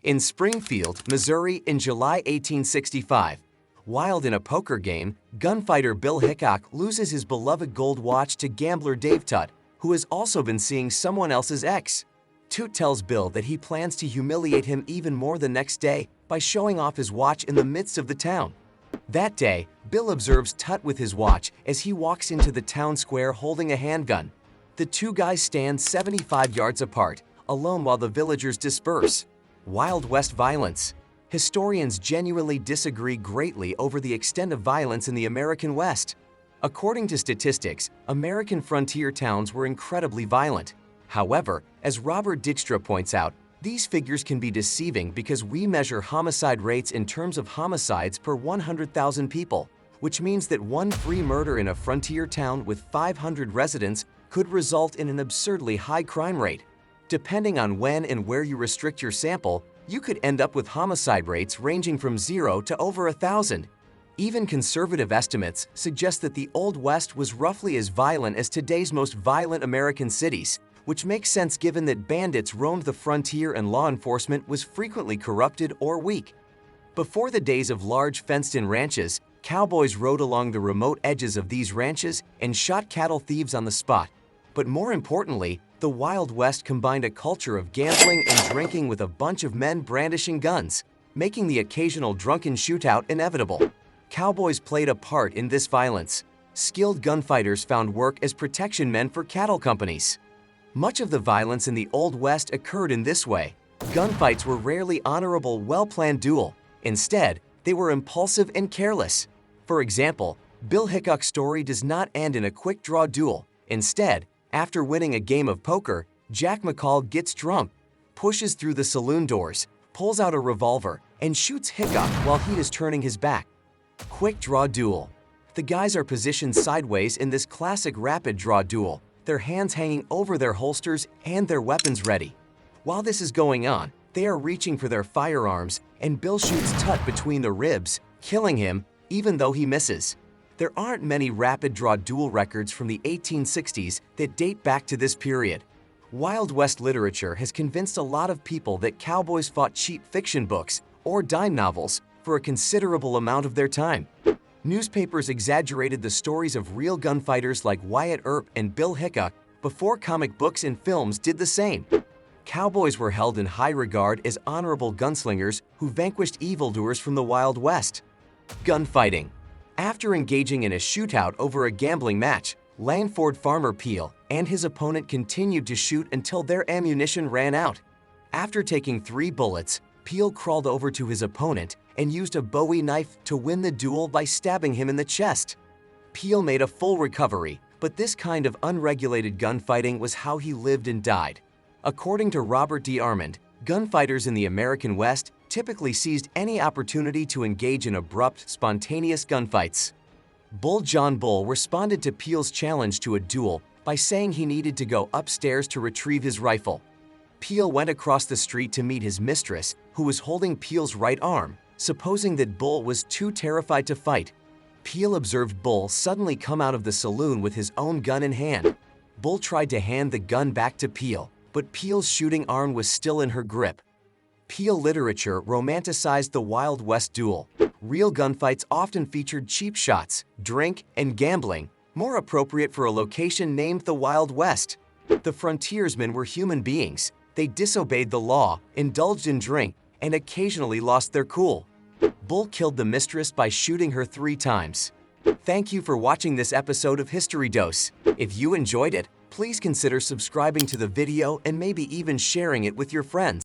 In Springfield, Missouri in July 1865, while in a poker game, gunfighter Bill Hickok loses his beloved gold watch to gambler Dave Tutt, who has also been seeing someone else's ex. Tutt tells Bill that he plans to humiliate him even more the next day by showing off his watch in the midst of the town. That day, Bill observes Tutt with his watch as he walks into the town square holding a handgun. The two guys stand 75 yards apart, alone while the villagers disperse. Wild West violence. Historians genuinely disagree greatly over the extent of violence in the American West. According to statistics, American frontier towns were incredibly violent. However, as Robert Dijkstra points out, these figures can be deceiving because we measure homicide rates in terms of homicides per 100,000 people, which means that one free murder in a frontier town with 500 residents could result in an absurdly high crime rate. Depending on when and where you restrict your sample, you could end up with homicide rates ranging from 0 to over 1,000. Even conservative estimates suggest that the Old West was roughly as violent as today's most violent American cities, which makes sense given that bandits roamed the frontier and law enforcement was frequently corrupted or weak. Before the days of large fenced-in ranches, cowboys rode along the remote edges of these ranches and shot cattle thieves on the spot. But more importantly, the Wild West combined a culture of gambling and drinking with a bunch of men brandishing guns, making the occasional drunken shootout inevitable. Cowboys played a part in this violence. Skilled gunfighters found work as protection men for cattle companies. Much of the violence in the Old West occurred in this way. Gunfights were rarely honorable, well-planned duel. Instead, they were impulsive and careless. For example, Bill Hickok's story does not end in a quick-draw duel. Instead, after winning a game of poker, Jack McCall gets drunk, pushes through the saloon doors, pulls out a revolver, and shoots Hickok while he is turning his back. Quick-draw duel. The guys are positioned sideways in this classic rapid-draw duel, their hands hanging over their holsters and their weapons ready. While this is going on, they are reaching for their firearms, and Bill shoots Tutt between the ribs, killing him even though he misses. There aren't many rapid-draw duel records from the 1860s that date back to this period. Wild West literature has convinced a lot of people that cowboys fought cheap fiction books or dime novels for a considerable amount of their time. Newspapers exaggerated the stories of real gunfighters like Wyatt Earp and Bill Hickok before comic books and films did the same. Cowboys were held in high regard as honorable gunslingers who vanquished evildoers from the Wild West. Gunfighting. After engaging in a shootout over a gambling match, Langford farmer Peel and his opponent continued to shoot until their ammunition ran out. After taking 3 bullets, Peel crawled over to his opponent and used a Bowie knife to win the duel by stabbing him in the chest. Peel made a full recovery, but this kind of unregulated gunfighting was how he lived and died. According to Robert D. Armand, gunfighters in the American West typically seized any opportunity to engage in abrupt, spontaneous gunfights. Bull John Bull responded to Peel's challenge to a duel by saying he needed to go upstairs to retrieve his rifle. Peel went across the street to meet his mistress, who was holding Peel's right arm, supposing that Bull was too terrified to fight. Peel observed Bull suddenly come out of the saloon with his own gun in hand. Bull tried to hand the gun back to Peel, but Peel's shooting arm was still in her grip. Peel literature romanticized the Wild West duel. Real gunfights often featured cheap shots, drink, and gambling, more appropriate for a location named the Wild West. The frontiersmen were human beings. They disobeyed the law, indulged in drink, and occasionally lost their cool. Bull killed the mistress by shooting her 3 times. Thank you for watching this episode of History Dose. If you enjoyed it, please consider subscribing to the video and maybe even sharing it with your friends.